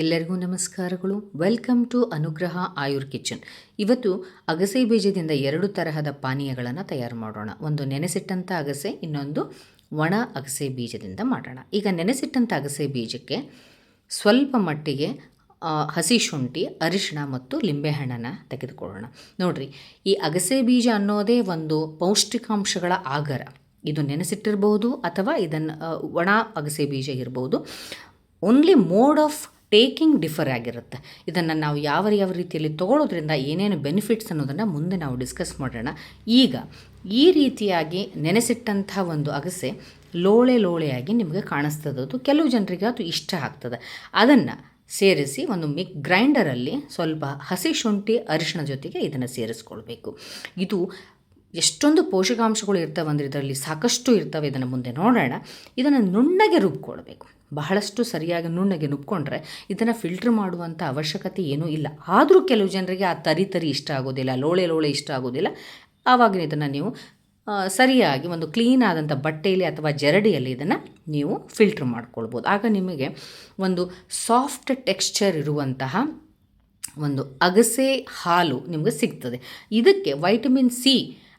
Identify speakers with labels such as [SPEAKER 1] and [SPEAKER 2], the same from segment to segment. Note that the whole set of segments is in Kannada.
[SPEAKER 1] ಎಲ್ಲರಿಗೂ ನಮಸ್ಕಾರಗಳು. ವೆಲ್ಕಮ್ ಟು ಅನುಗ್ರಹ ಆಯುರ್ ಕಿಚನ್. ಇವತ್ತು ಅಗಸೆ ಬೀಜದಿಂದ 2 ತರಹದ ಪಾನೀಯಗಳನ್ನು ತಯಾರು ಮಾಡೋಣ. ಒಂದು ನೆನೆಸಿಟ್ಟಂಥ ಅಗಸೆ, ಇನ್ನೊಂದು ಒಣ ಅಗಸೆ ಬೀಜದಿಂದ ಮಾಡೋಣ. ಈಗ ನೆನೆಸಿಟ್ಟಂಥ ಅಗಸೆ ಬೀಜಕ್ಕೆ ಸ್ವಲ್ಪ ಮಟ್ಟಿಗೆ ಹಸಿ ಶುಂಠಿ, ಅರಿಶಿಣ ಮತ್ತು ಲಿಂಬೆಹಣ್ಣನ್ನು ತೆಗೆದುಕೊಳ್ಳೋಣ. ನೋಡಿರಿ, ಈ ಅಗಸೆ ಬೀಜ ಅನ್ನೋದೇ ಒಂದು ಪೌಷ್ಟಿಕಾಂಶಗಳ ಆಗರ. ಇದು ನೆನೆಸಿಟ್ಟಿರ್ಬೋದು ಅಥವಾ ಇದನ್ನು ಒಣ ಅಗಸೆ ಬೀಜ ಇರ್ಬೋದು. Only mode of taking differ ಆಗಿರುತ್ತೆ. ಇದನ್ನು ನಾವು ಯಾವ ರೀತಿಯಲ್ಲಿ ತೊಗೊಳ್ಳೋದ್ರಿಂದ ಏನೇನು ಬೆನಿಫಿಟ್ಸ್ ಅನ್ನೋದನ್ನು ಮುಂದೆ ನಾವು ಡಿಸ್ಕಸ್ ಮಾಡೋಣ. ಈಗ ಈ ರೀತಿಯಾಗಿ ನೆನೆಸಿಟ್ಟಂಥ ಒಂದು ಅಗಸೆ ಲೋಳೆಯಾಗಿ ನಿಮಗೆ ಕಾಣಿಸ್ತದದು. ಕೆಲವು ಜನರಿಗೆ ಅದು ಇಷ್ಟ ಆಗ್ತದೆ. ಅದನ್ನು ಸೇರಿಸಿ ಒಂದು ಗ್ರೈಂಡರಲ್ಲಿ ಸ್ವಲ್ಪ ಹಸಿ ಶುಂಠಿ, ಅರಿಶಿಣ ಜೊತೆಗೆ ಇದನ್ನು ಸೇರಿಸ್ಕೊಳ್ಬೇಕು. ಇದು ಎಷ್ಟೊಂದು ಪೋಷಕಾಂಶಗಳು ಇರ್ತವೆ ಅಂದರೆ ಇದರಲ್ಲಿ ಸಾಕಷ್ಟು ಇರ್ತವೆ. ಇದನ್ನು ಮುಂದೆ ನೋಡೋಣ. ಇದನ್ನು ನುಣ್ಣಗೆ ರುಬ್ಕೊಳ್ಬೇಕು. ಬಹಳಷ್ಟು ಸರಿಯಾಗಿ ನುಣ್ಣಗೆ ನುಬ್ಕೊಂಡ್ರೆ ಇದನ್ನು ಫಿಲ್ಟ್ರ್ ಮಾಡುವಂಥ ಅವಶ್ಯಕತೆ ಏನೂ ಇಲ್ಲ. ಆದರೂ ಕೆಲವು ಜನರಿಗೆ ಆ ತರಿ ಇಷ್ಟ ಆಗೋದಿಲ್ಲ, ಲೋಳೆ ಇಷ್ಟ ಆಗೋದಿಲ್ಲ. ಆವಾಗ ಇದನ್ನು ನೀವು ಸರಿಯಾಗಿ ಒಂದು ಕ್ಲೀನ್ ಆದಂಥ ಬಟ್ಟೆಯಲ್ಲಿ ಅಥವಾ ಜರಡಿಯಲ್ಲಿ ಇದನ್ನು ನೀವು ಫಿಲ್ಟ್ರ್ ಮಾಡ್ಕೊಳ್ಬೋದು. ಆಗ ನಿಮಗೆ ಒಂದು ಸಾಫ್ಟ್ ಟೆಕ್ಸ್ಚರ್ ಇರುವಂತಹ ಒಂದು ಅಗಸೆ ಹಾಲು ನಿಮಗೆ ಸಿಗ್ತದೆ. ಇದಕ್ಕೆ ವೈಟಮಿನ್ ಸಿ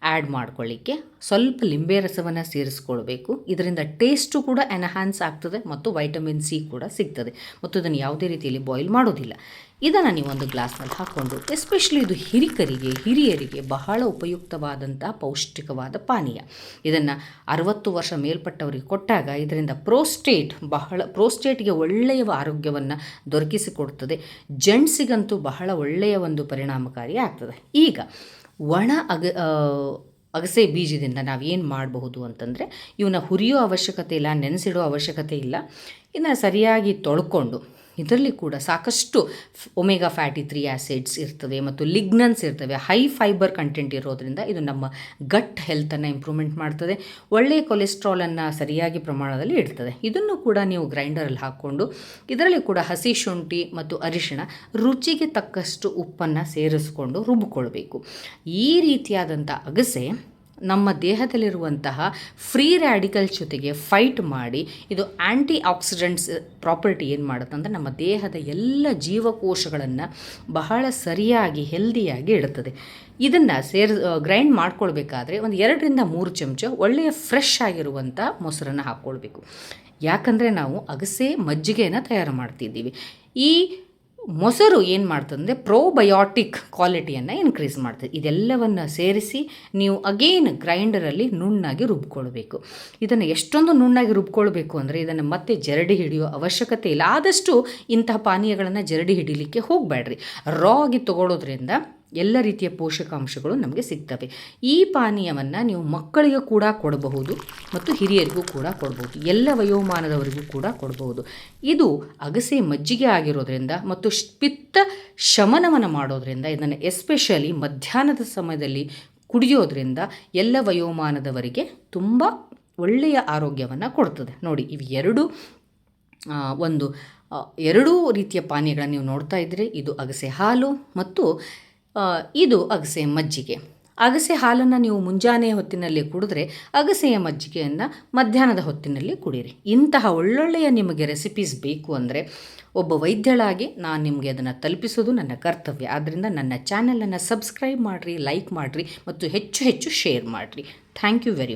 [SPEAKER 1] ಆ್ಯಡ್ ಮಾಡ್ಕೊಳ್ಳಿಕ್ಕೆ ಸ್ವಲ್ಪ ಲಿಂಬೆ ರಸವನ್ನು ಸೇರಿಸ್ಕೊಳ್ಬೇಕು. ಇದರಿಂದ ಟೇಸ್ಟು ಕೂಡ ಎನ್ಹಾನ್ಸ್ ಆಗ್ತದೆ ಮತ್ತು ವೈಟಮಿನ್ ಸಿ ಕೂಡ ಸಿಗ್ತದೆ. ಮತ್ತು ಇದನ್ನು ಯಾವುದೇ ರೀತಿಯಲ್ಲಿ ಬಾಯ್ಲ್ ಮಾಡೋದಿಲ್ಲ. ಇದನ್ನು ನೀವು ಒಂದು ಗ್ಲಾಸ್ನಲ್ಲಿ ಹಾಕ್ಕೊಂಡು, ಎಸ್ಪೆಷಲಿ ಇದು ಹಿರಿಯರಿಗೆ ಬಹಳ ಉಪಯುಕ್ತವಾದಂಥ ಪೌಷ್ಟಿಕವಾದ ಪಾನೀಯ. ಇದನ್ನು 60 ವರ್ಷ ಮೇಲ್ಪಟ್ಟವರಿಗೆ ಕೊಟ್ಟಾಗ ಇದರಿಂದ ಪ್ರೋಸ್ಟೇಟ್ಗೆ ಒಳ್ಳೆಯ ಆರೋಗ್ಯವನ್ನು ದೊರಕಿಸಿಕೊಡ್ತದೆ. ಜೆಂಟ್ಸಿಗಂತೂ ಬಹಳ ಒಳ್ಳೆಯ ಒಂದು ಪರಿಣಾಮಕಾರಿ ಆಗ್ತದೆ. ಈಗ ಒಣ ಅಗಸೆ ಬೀಜದಿಂದ ನಾವೇನು ಮಾಡಬಹುದು ಅಂತಂದರೆ, ಇವನ್ನ ಹುರಿಯೋ ಅವಶ್ಯಕತೆ ಇಲ್ಲ, ನೆನೆಸಿಡೋ ಅವಶ್ಯಕತೆ ಇಲ್ಲ. ಇದನ್ನು ಸರಿಯಾಗಿ ತೊಳ್ಕೊಂಡು, ಇದರಲ್ಲಿ ಕೂಡ ಸಾಕಷ್ಟು ಒಮೆಗಾ ಫ್ಯಾಟಿ 3 ಆ್ಯಸಿಡ್ಸ್ ಇರ್ತವೆ ಮತ್ತು ಲಿಗ್ನನ್ಸ್ ಇರ್ತವೆ. ಹೈ ಫೈಬರ್ ಕಂಟೆಂಟ್ ಇರೋದರಿಂದ ಇದು ನಮ್ಮ ಗಟ್ ಹೆಲ್ತನ್ನು ಇಂಪ್ರೂವ್ಮೆಂಟ್ ಮಾಡ್ತದೆ. ಒಳ್ಳೆಯ ಕೊಲೆಸ್ಟ್ರಾಲನ್ನು ಸರಿಯಾಗಿ ಪ್ರಮಾಣದಲ್ಲಿ ಇಡ್ತದೆ. ಇದನ್ನು ಕೂಡ ನೀವು ಗ್ರೈಂಡರಲ್ಲಿ ಹಾಕ್ಕೊಂಡು ಇದರಲ್ಲಿ ಕೂಡ ಹಸಿ ಶುಂಠಿ ಮತ್ತು ಅರಿಶಿಣ, ರುಚಿಗೆ ತಕ್ಕಷ್ಟು ಉಪ್ಪನ್ನು ಸೇರಿಸ್ಕೊಂಡು ರುಬ್ಬಿಕೊಳ್ಬೇಕು. ಈ ರೀತಿಯಾದಂಥ ಅಗಸೆ ನಮ್ಮ ದೇಹದಲ್ಲಿರುವಂತಹ ಫ್ರೀ ರ್ಯಾಡಿಕಲ್ಸ್ ಜೊತೆಗೆ ಫೈಟ್ ಮಾಡಿ ಇದು ಆ್ಯಂಟಿ ಆಕ್ಸಿಡೆಂಟ್ಸ್ ಪ್ರಾಪರ್ಟಿ ಏನು ಮಾಡುತ್ತೆ ಅಂದರೆ ನಮ್ಮ ದೇಹದ ಎಲ್ಲ ಜೀವಕೋಶಗಳನ್ನು ಬಹಳ ಸರಿಯಾಗಿ ಹೆಲ್ದಿಯಾಗಿ ಇಡುತ್ತದೆ. ಇದನ್ನು ಗ್ರೈಂಡ್ ಮಾಡ್ಕೊಳ್ಬೇಕಾದ್ರೆ ಒಂದು 2 ರಿಂದ 3 ಚಮಚ ಒಳ್ಳೆಯ ಫ್ರೆಶ್ ಆಗಿರುವಂಥ ಮೊಸರನ್ನು ಹಾಕ್ಕೊಳ್ಬೇಕು. ಯಾಕಂದರೆ ನಾವು ಅಗಸೆ ಮಜ್ಜಿಗೆಯನ್ನು ತಯಾರು ಮಾಡ್ತಿದ್ದೀವಿ. ಈ ಮೊಸರು ಏನು ಮಾಡ್ತಂದರೆ ಪ್ರೋಬಯೋಟಿಕ್ ಕ್ವಾಲಿಟಿಯನ್ನು ಇನ್ಕ್ರೀಸ್ ಮಾಡ್ತದೆ. ಇದೆಲ್ಲವನ್ನು ಸೇರಿಸಿ ನೀವು ಅಗೇನ್ ಗ್ರೈಂಡರಲ್ಲಿ ನುಣ್ಣಾಗಿ ರುಬ್ಕೊಳ್ಬೇಕು. ಇದನ್ನು ಎಷ್ಟೊಂದು ನುಣ್ಣಾಗಿ ರುಬ್ಕೊಳ್ಬೇಕು ಅಂದರೆ ಇದನ್ನು ಮತ್ತೆ ಜರಡಿ ಹಿಡಿಯೋ ಅವಶ್ಯಕತೆ ಇಲ್ಲ. ಆದಷ್ಟು ಇಂತಹ ಪಾನೀಯಗಳನ್ನು ಜರಡಿ ಹಿಡಿಲಿಕ್ಕೆ ಹೋಗಬೇಡ್ರಿ. ರಾ ಆಗಿ ತೊಗೊಳ್ಳೋದ್ರಿಂದ ಎಲ್ಲ ರೀತಿಯ ಪೋಷಕಾಂಶಗಳು ನಮಗೆ ಸಿಗ್ತವೆ. ಈ ಪಾನೀಯವನ್ನು ನೀವು ಮಕ್ಕಳಿಗೆ ಕೂಡ ಕೊಡಬಹುದು ಮತ್ತು ಹಿರಿಯರಿಗೂ ಕೂಡ ಕೊಡಬಹುದು. ಎಲ್ಲ ವಯೋಮಾನದವರಿಗೂ ಕೂಡ ಕೊಡಬಹುದು. ಇದು ಅಗಸೆ ಮಜ್ಜಿಗೆ ಆಗಿರೋದ್ರಿಂದ ಮತ್ತು ಪಿತ್ತ ಶಮನವನ್ನು ಮಾಡೋದ್ರಿಂದ ಇದನ್ನು ಎಸ್ಪೆಷಲಿ ಮಧ್ಯಾಹ್ನದ ಸಮಯದಲ್ಲಿ ಕುಡಿಯೋದ್ರಿಂದ ಎಲ್ಲ ವಯೋಮಾನದವರಿಗೆ ತುಂಬ ಒಳ್ಳೆಯ ಆರೋಗ್ಯವನ್ನು ಕೊಡ್ತದೆ. ನೋಡಿ, ಇವು ಎರಡೂ ರೀತಿಯ ಪಾನೀಯಗಳನ್ನು ನೀವು ನೋಡ್ತಾ ಇದ್ದರೆ, ಇದು ಅಗಸೆ ಹಾಲು ಮತ್ತು ಇದು ಅಗಸೆ ಮಜ್ಜಿಗೆ. ಅಗಸೆ ಹಾಲನ್ನು ನೀವು ಮುಂಜಾನೆ ಹೊತ್ತಿನಲ್ಲಿ ಕುಡಿದ್ರೆ ಅಗಸೆಯ ಮಜ್ಜಿಗೆಯನ್ನು ಮಧ್ಯಾಹ್ನದ ಹೊತ್ತಿನಲ್ಲಿ ಕುಡೀರಿ. ಇಂತಹ ಒಳ್ಳೊಳ್ಳೆಯ ನಿಮಗೆ ರೆಸಿಪೀಸ್ ಬೇಕು ಅಂದರೆ ಒಬ್ಬ ವೈದ್ಯಳಾಗಿ ನಾನು ನಿಮಗೆ ಅದನ್ನು ತಲುಪಿಸೋದು ನನ್ನ ಕರ್ತವ್ಯ. ಆದ್ದರಿಂದ ನನ್ನ ಚಾನಲನ್ನು ಸಬ್ಸ್ಕ್ರೈಬ್ ಮಾಡಿರಿ, ಲೈಕ್ ಮಾಡಿರಿ ಮತ್ತು ಹೆಚ್ಚು ಶೇರ್ ಮಾಡಿರಿ. Thank you very much.